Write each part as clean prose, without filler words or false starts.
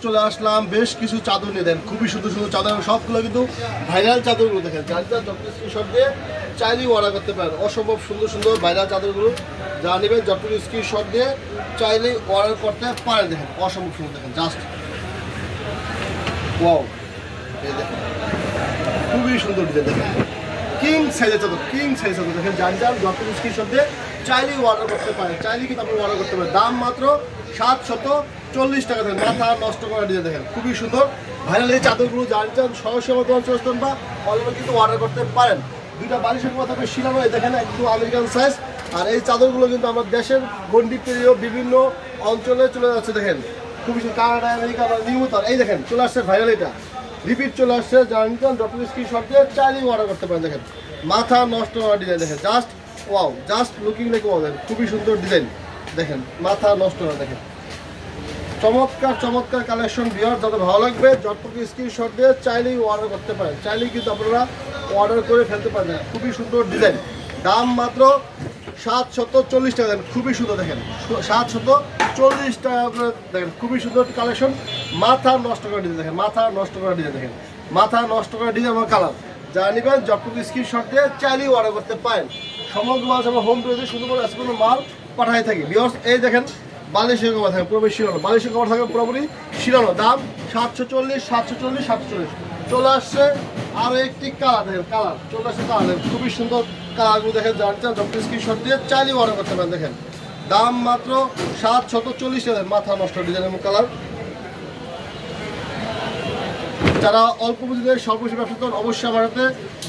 চলে আসলাম বেশ কিছু চাদর নিয়ে দেন, খুবই সুন্দর সুন্দর চাদর, সবগুলো কিন্তু ভাইরাল চাদরগুলো দেখেন, যার স্ক্রিনশট দিয়ে চাইলেই অর্ডার করতে পারেন। অসম্ভব সুন্দর সুন্দর ভাইরাল চাদরগুলো যা নেবেন যতটুকু স্ক্রিনশট দিয়ে চাইলেই অর্ডার করতে পারেন। দেখেন অসম্ভব সুন্দর, দেখেন জাস্ট ওয়াও, এই দেখেন খুবই সুন্দর ডিজাইন, দেখেন কিং সাইজের চাদর, কিং সাইজের চাদর দেখেন, যার যতটুকু স্ক্রিনশট দিয়ে চাইলেই অর্ডার করতে পারেন, চাইলেই কিন্তু আপনি অর্ডার করতে পারেন। দাম মাত্র 740 টাকা। দেখেন মাথা নষ্ট করা ডিজাইন, দেখেন খুবই সুন্দর ভাইরাল এই চাদরগুলো, জানছেন সরাসরি চলছেন বা অনলাইনে কিন্তু অর্ডার করতে পারেন। দুইটা বালিশের কথা থাকবে শিলানো, দেখেন একদম আমেরিকান সাইজ। আর এই চাদরগুলো কিন্তু আমার দেশের গন্ডি পেরিয়েও বিভিন্ন অঞ্চলে চলে যাচ্ছে, দেখেন খুবই সুন্দর, কানাডা, আমেরিকা বা নিউমতার। এই দেখেন চলে আসছে ভাইরাল, এটা রিপিট চলে আসছে, জানছেন যত স্ক্রিনশট দিয়ে চাইলেই অর্ডার করতে পারেন। দেখেন মাথা নষ্ট করা ডিজাইন, দেখেন just wow, just looking like wow, দেখেন খুবই সুন্দর ডিজাইন, দেখেন মাথা নষ্ট করা, দেখেন চমৎকার চমৎকার কালেকশন। ভিউয়ার যাদের ভালো লাগবে যতটুকু স্ক্রিনশট দিয়ে চাইলেই অর্ডার করতে পারেন, চাইলেই কিন্তু আপনারা অর্ডার করে ফেলতে পারেন। খুবই সুন্দর ডিজাইন, দাম মাত্র 740 টাকা। দেন খুবই সুন্দর, দেখেন 740 টাকা করে, দেখেন খুবই সুন্দর কালেকশন। মাথা নষ্ট করা ডিজাইন, দেখেন মাথা নষ্ট করা ডিজাইন, দেখেন মাথা নষ্ট করা ডিজাইন এবং কালার যা নেবেন যতটুকু স্ক্রিনশট দিয়ে চাইলেই অর্ডার করতে পারেন। সমগ্র মাল আমরা হোম ডেলিভারি শুধু করে কোনো মাল পাঠাই থাকি। ভিউয়ার্স এই দেখেন বালিশের কভার থাকে পুরোপুরি শিরানো, বালিশের কভার থাকে পুরোপুরি শিরানো, দাম 740 চলে আসছে। আরও একটি কালার, দেখেন কালার চলে আসছে, কালার খুবই সুন্দর কালারগুলো দেখেন, জানছেন যত স্ক্রিনশট দিয়ে চাইলেই অর্ডার করতে পারেন। দেখেন দাম মাত্র 740 টাকা, মাথা নষ্ট ডিজাইন এবং কালার। যারা অল্প পুঁজিতে স্বল্প পুঁজি ব্যবসা করেন অবশ্যই আমার সাথে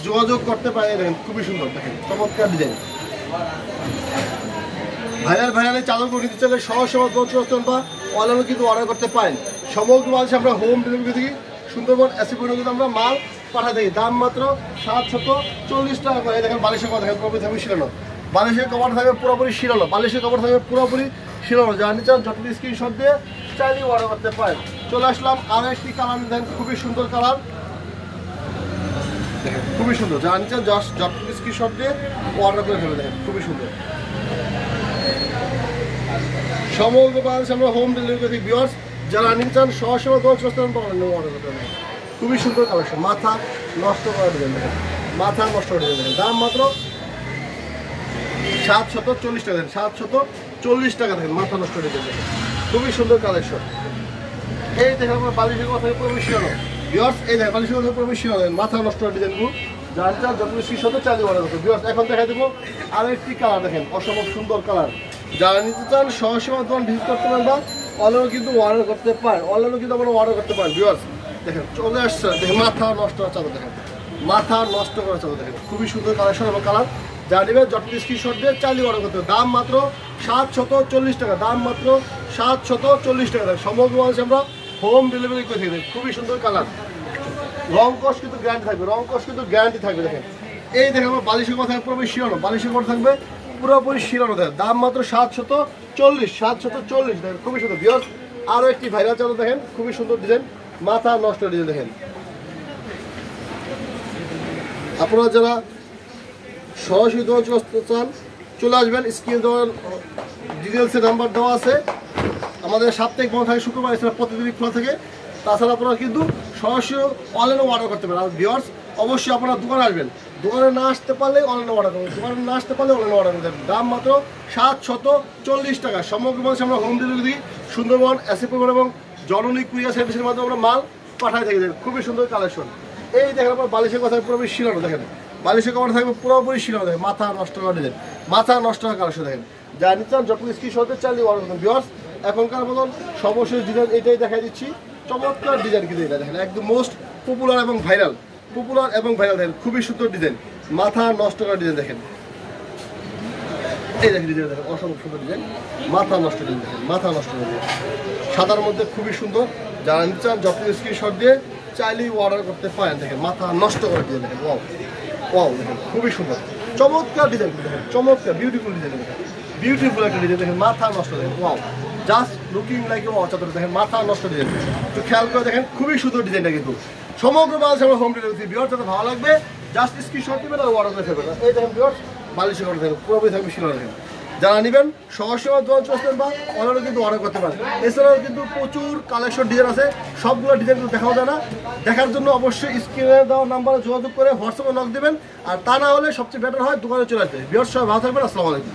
যোগাযোগ করতে পারে। দেখেন খুবই সুন্দর, দেখেন চমৎকার ডিজাইন। ভাইরাল এই চাদরগুলো নিতে চাইলে সহজ বা অনলাইনে কিন্তু অর্ডার করতে পারেন। সমগ্র বাংলাদেশে আমরা হোম ডেলিভারি থেকে সুন্দরবন এসি পর্যন্ত কিন্তু আমরা মাল পাঠা থাকি। দাম মাত্র 740 টাকা করে। দেখেন বালিশের কভার থাকবে পুরোপুরি থাকবে শিরানো, বালিশের কভার থাকবে পুরোপুরি শিরানো, বালিশের কভার থাকবে পুরোপুরি শিরানো, যা নিচ্ছেন যতটুকু স্ক্রিনশট দিয়ে চাইলেই অর্ডার করতে পারেন। চলে আসলাম আরও একটি কালার, দেখেন খুবই সুন্দর কালার, দেখেন খুবই সুন্দর, যা নিচ্ছেন যতটুকু স্ক্রিনশট দিয়ে অর্ডার করে ফেলবে। দেখেন খুবই সুন্দর, সমগ্র বাংলাদেশে আমরা হোম ডেলিভারি করি। ভিউয়ার্স যারা নিচ্ছেন সরাসরি অর্ডার করতে পারেন। খুবই সুন্দর কালেকশন, মাথা নষ্ট করা ডিজাইন, দেখেন মাথা নষ্ট করে ডিজাইন, দাম মাত্র 740 টাকা। দেখেন 740 টাকা, দেখেন মাথা নষ্ট ডিজাইন, দেখেন খুবই সুন্দর কালেকশন। এই দেখেন আমার বালিশের কথা পুরোপুরি শিরানো। ভিউয়ার্স এই দেখেন বালিশের কথা পুরোপুরি শিরানো, মাথা নষ্ট ডিজাইনগুলো যার যত শিশু চালিয়ে অর্ডার করতে। ভিউয়ার্স এখন দেখা দেবো আরও একটি কালার, দেখেন অসম্ভব সুন্দর কালার। যারা নিতে চান সরাসরি দোকান ভিজিট করতে পারেন বা অনলাইনে কিন্তু অর্ডার করতে পারেন, অনলাইনে কিন্তু আপনারা অর্ডার করতে পারেন। ভিউয়ার্স দেখেন চলে আসছে, দেখেন মাথা নষ্ট করা চাদর, দেখেন মাথা নষ্ট করা চাদর, দেখেন খুবই সুন্দর কালেকশন এবং কালার। যা নেবেন যতটুকু স্ক্রিনশট দিয়ে চালিয়ে অর্ডার করতে হবে। দাম মাত্র 740 টাকা, দাম মাত্র 740 টাকা। সমগ্র বাংলাদেশে আমরা হোম ডেলিভারি করে থাকি। খুবই সুন্দর কালার, রং কস কিন্তু গ্যারান্টি থাকবে, রং কস কিন্তু গ্যারান্টি থাকবে। দেখেন এই দেখেন আমার বালিশের কথা পুরোপুরি শিরানো, বালিশের কথা থাকবে পুরোপুরি শিরানো, দেখেন দাম মাত্র 740 দেখেন খুবই সুন্দর। ভিউয়ার্স আরও একটি ভাইরাল চাদর, দেখেন খুবই সুন্দর ডিজাইন, মাথা নষ্ট ডিজাইন। দেখেন আপনারা যারা সরাসরি দোকান চান চলে আসবেন, স্ক্রিনে দেওয়ার ডিটেলসের নাম্বার দেওয়া আছে। আমাদের সাপ্তাহিক বন্ধ থাকে শুক্রবার, এছাড়া প্রতিদিনই খোলা থাকে। তাছাড়া আপনারা কিন্তু সরাসরি অনলাইনে অর্ডার করতে পারেন। আর ভিউয়ার্স অবশ্যই আপনারা দোকানে আসবেন, দোকানে না আসতে পারলে অনলাইনে অর্ডার করবেন, দোকানে না আসতে পারলে অনলাইনে অর্ডার করতে। দাম মাত্র 740 টাকা। সমগ্র বাংলাদেশে আমরা হোম ডেলিভারি দিই, সুন্দরবন এসি পরিবহন এবং জননী কুরিয়ার সার্ভিসের মাধ্যমে আমরা মাল পাঠাই থাকি। দেখেন খুবই সুন্দর কালেকশন। এই দেখেন আপনার বালিশের কথা পুরোপুরি শিরানো, দেখেন বালিশের কভার থাকবে পুরোপুরি শিরানো, দেখেন মাথা নষ্ট করা ডিজাইন, মাথা নষ্ট করা কালেকশন। দেখেন যা নিচ্ছেন যতটুকু স্ক্রিনশট চালিয়ে অর্ডার করবেন। ভিউয়ার্স এখনকার মতন সর্বশেষ ডিজাইন এটাই দেখাই দিচ্ছি, চমৎকার ডিজাইন কিন্তু এটা দেখেন একদম মোস্ট পপুলার এবং ভাইরাল দেখেন খুবই সুন্দর ডিজাইন, মাথা নষ্ট করা ডিজাইন। দেখেন এই দেখেন ডিজাইন, দেখেন অসম্ভব সুন্দর ডিজাইন, মাথা নষ্ট ডিজাইন, দেখেন মাথা নষ্ট ডিজাইন, সাদার মধ্যে খুবই সুন্দর। যারা নিতে চান যতটুকু স্ক্রিনশট দিয়ে চাইলেই অর্ডার করতে পারেন। দেখেন মাথা নষ্ট করা ডিজাইন, দেখেন ওয়াও ওয়াও, দেখেন খুবই সুন্দর চমৎকার ডিজাইন, দেখেন চমৎকার বিউটিফুল ডিজাইন, দেখেন বিউটিফুল একটা ডিজাইন, দেখেন মাথা নষ্ট, দেখেন wow just looking like wow চাদর, দেখেন মাথা নষ্ট ডিজাইন। তো খেয়াল করে দেখেন খুবই সুন্দর ডিজাইনটা কিন্তু সমগ্র বাংলাদেশে আমরা হোম ডেলিভারি দিই। ভিউয়ার্স যাতে ভালো লাগবে জাস্ট স্ক্রিনশট দিবেন আর অর্ডার করে ফেলবেন। এই দেখেন ভিউয়ার্স বালিশের কথা দেখেন পুরোপুরি থাকবে শিরানো, দেখেন যারা নেবেন সরাসরি দোকান চলে আসবেন বা অনলাইনে কিন্তু অর্ডার করতে পারেন। এছাড়াও কিন্তু প্রচুর কালেকশন ডিজাইন আছে, সবগুলো ডিজাইন কিন্তু দেখাও যায় না। দেখার জন্য অবশ্যই স্ক্রিনে দেওয়া নাম্বারে যোগাযোগ করে হোয়াটসঅ্যাপে নক দেবেন, আর তা না হলে সবচেয়ে বেটার হয় দোকানে চলে আসবে। ভিউয়ার্স সবাই ভালো থাকবেন, আসসালামু আলাইকুম।